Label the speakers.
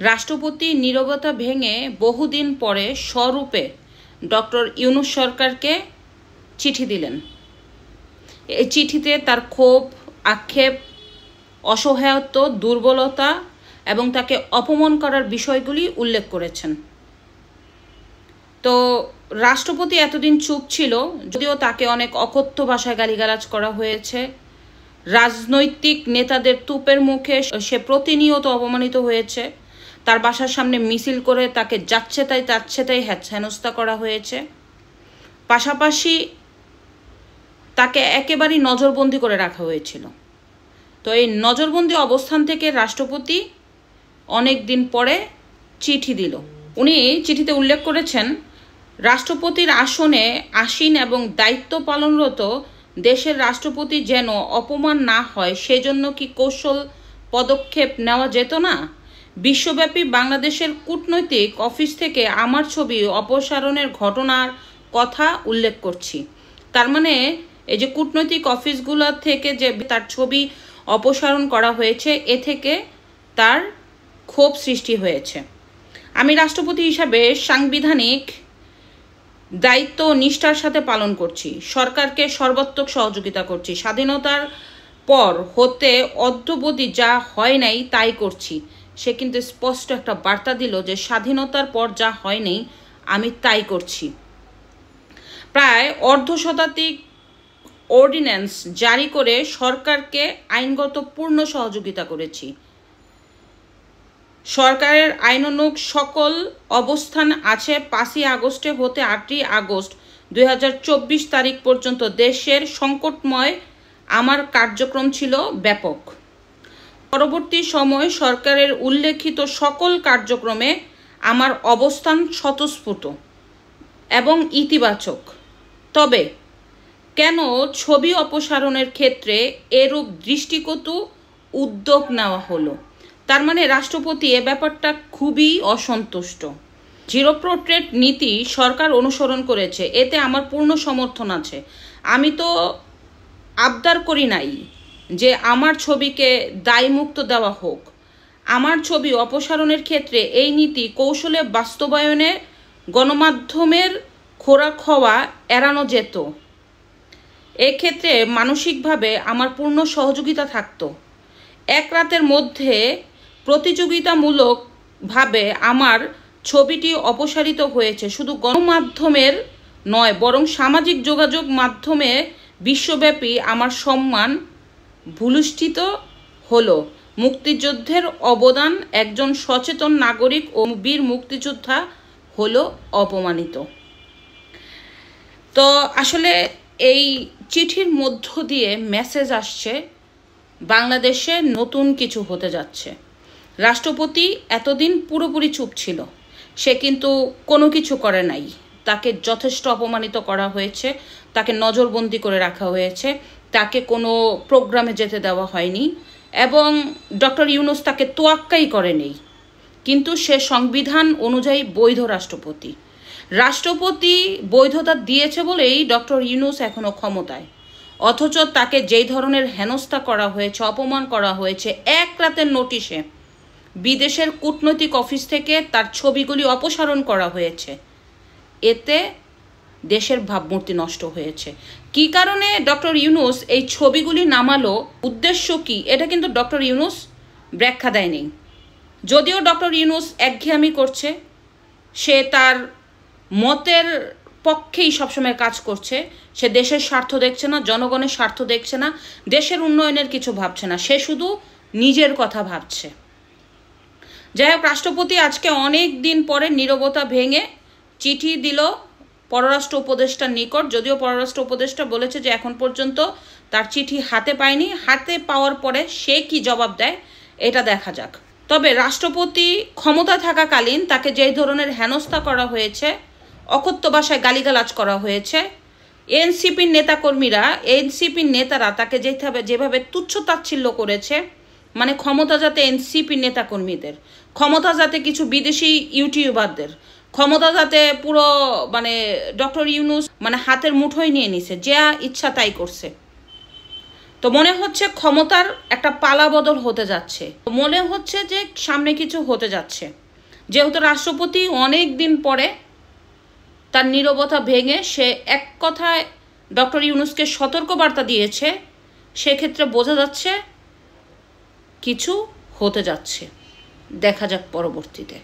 Speaker 1: রাষ্ট্রপতি নীরবতা ভেঙে বহুদিন পরে স্বরূপে ডক্টর ইউনূস সরকারকে চিঠি দিলেন। এই চিঠিতে তার ক্ষোভ, আক্ষেপ, অসহায়ত্ব, দুর্বলতা এবং তাকে অপমান করার বিষয়গুলি উল্লেখ করেছেন। তো রাষ্ট্রপতি এতদিন চুপ ছিল, যদিও তাকে অনেক অকথ্য ভাষায় গালিগালাজ করা হয়েছে। রাজনৈতিক নেতাদের তুপের মুখে সে প্রতিনিয়ত অপমানিত হয়েছে। তার বাসার সামনে মিছিল করে তাকে যাচ্ছে তাই হেনস্থা করা হয়েছে। পাশাপাশি তাকে একেবারেই নজরবন্দি করে রাখা হয়েছিল। তো এই নজরবন্দি অবস্থান থেকে রাষ্ট্রপতি অনেক দিন পরে চিঠি দিল। উনি চিঠিতে উল্লেখ করেছেন, রাষ্ট্রপতির আসনে আসীন এবং দায়িত্ব পালনরত দেশের রাষ্ট্রপতি যেন অপমান না হয় সেজন্য কি কৌশল পদক্ষেপ নেওয়া যেত না? বিশ্বব্যাপী বাংলাদেশের কূটনৈতিক অফিস থেকে আমার ছবি অপসারণের ঘটনার কথা উল্লেখ করছি। তার মানে এই যে কূটনৈতিক অফিসগুলো থেকে যে তার ছবি অপসারণ করা হয়েছে, এ থেকে তার ক্ষোভ সৃষ্টি হয়েছে। আমি রাষ্ট্রপতি হিসাবে সাংবিধানিক দায়িত্ব নিষ্ঠার সাথে পালন করছি, সরকারকে সর্বাত্মক সহযোগিতা করছি। স্বাধীনতার পর হতে অদ্যাবধি যা হয় নাই তাই করছি। সে কিন্তু স্পষ্ট একটা বার্তা দিল যে স্বাধীনতার পর যা হয় নাই আমি তাই করছি। প্রায় অর্ধশতাধিক অর্ডিন্যান্স জারি করে সরকারকে আইনগত পূর্ণ সহযোগিতা করেছি। সরকারের আইনানুগ সকল অবস্থান আছে 5ই আগস্টে হতে 8ই আগস্ট 2024 তারিখ পর্যন্ত দেশের সংকটময় আমার কার্যক্রম ছিল ব্যাপক। পরবর্তী সময় সরকারের উল্লেখিত সকল কার্যক্রমে আমার অবস্থান স্বতঃস্ফূর্ত এবং ইতিবাচক। তবে কেন ছবি অপসারণের ক্ষেত্রে এরূপ দৃষ্টিকটু উদ্যোগ নেওয়া হলো? তার মানে রাষ্ট্রপতি এ ব্যাপারটা খুবই অসন্তুষ্ট। জিরো পোর্ট্রেট নীতি সরকার অনুসরণ করেছে, এতে আমার পূর্ণ সমর্থন আছে। আমি তো আবদার করি নাই যে আমার ছবিকে দায়মুক্ত দেওয়া হোক। আমার ছবি অপসারণের ক্ষেত্রে এই নীতি কৌশলে বাস্তবায়নে গণমাধ্যমের খোরাক হওয়া এড়ানো যেত। এক্ষেত্রে মানসিকভাবে আমার পূর্ণ সহযোগিতা থাকতো। এক রাতের মধ্যে প্রতিযোগিতামূলকভাবে আমার ছবিটি অপসারিত হয়েছে। শুধু গণমাধ্যমের নয়, বরং সামাজিক যোগাযোগ মাধ্যমে বিশ্বব্যাপী আমার সম্মান ভূলুষ্ঠিত হলো। মুক্তিযুদ্ধের অবদান, একজন সচেতন নাগরিক ও বীর মুক্তিযোদ্ধা হলো অপমানিত। তো আসলে এই চিঠির মধ্য দিয়ে মেসেজ আসছে, বাংলাদেশে নতুন কিছু হতে যাচ্ছে। রাষ্ট্রপতি এতদিন পুরোপুরি চুপ ছিল, সে কিন্তু কোনো কিছু করে নাই। তাকে যথেষ্ট অপমানিত করা হয়েছে, তাকে নজরবন্দি করে রাখা হয়েছে, তাকে কোনো প্রোগ্রামে যেতে দেওয়া হয়নি এবং ডক্টর ইউনূস তাকে তোয়াক্কাই করেনি। কিন্তু সে সংবিধান অনুযায়ী বৈধ রাষ্ট্রপতি। রাষ্ট্রপতি বৈধতা দিয়েছে বলেই ডক্টর ইউনূস এখনও ক্ষমতায়। অথচ তাকে যেই ধরনের হেনস্থা করা হয়েছে, অপমান করা হয়েছে, এক রাতের নোটিশে বিদেশের কূটনৈতিক অফিস থেকে তার ছবিগুলি অপসারণ করা হয়েছে, এতে দেশের ভাবমূর্তি নষ্ট হয়েছে। কি কারণে ডক্টর ইউনূস এই ছবিগুলি নামালো, উদ্দেশ্য কি, এটা কিন্তু ডক্টর ইউনূস ব্যাখ্যা দেয়নি। যদিও ডক্টর ইউনূস একঘেয়ামি করছে, সে তার মতের পক্ষেই সবসময় কাজ করছে। সে দেশের স্বার্থ দেখছে না, জনগণের স্বার্থ দেখছে না, দেশের উন্নয়নের কিছু ভাবছে না, সে শুধু নিজের কথা ভাবছে। যাই হোক, রাষ্ট্রপতি আজকে অনেক দিন পরে নীরবতা ভেঙে চিঠি দিল পররাষ্ট্র উপদেষ্টার নিকট। যদিও পররাষ্ট্র উপদেষ্টা বলেছে যে এখন পর্যন্ত তার চিঠি হাতে পায়নি, হাতে পাওয়ার পরে সে কি জবাব দেয় এটা দেখা যাক। তবে রাষ্ট্রপতি ক্ষমতা থাকাকালীন তাকে যেই ধরনের হেনস্থা করা হয়েছে, অকথ্য ভাষায় গালিগালাজ করা হয়েছে, এনসিপির নেতারা তাকে যেভাবে তুচ্ছ-তাচ্ছিল্য করেছে, মানে ক্ষমতা যাতে এনসিপির নেতাকর্মীদের, ক্ষমতা যাতে কিছু বিদেশি ইউটিউবারদের, ক্ষমতা যাতে পুরো ডক্টর ইউনূস হাতের মুঠোয় নিয়ে নিছে, যা ইচ্ছা তাই করছে। তো মনে হচ্ছে ক্ষমতার একটা পালাবদল হতে যাচ্ছে, মনে হচ্ছে যে সামনে কিছু হতে যাচ্ছে। যেহেতু রাষ্ট্রপতি অনেক দিন পরে তার নীরবতা ভেঙে সে এক কথায় ডক্টর ইউনূসকে সতর্কবার্তা দিয়েছে, সেক্ষেত্রে বোঝা যাচ্ছে কিছু হতে যাচ্ছে। দেখা যাক পরবর্তীতে।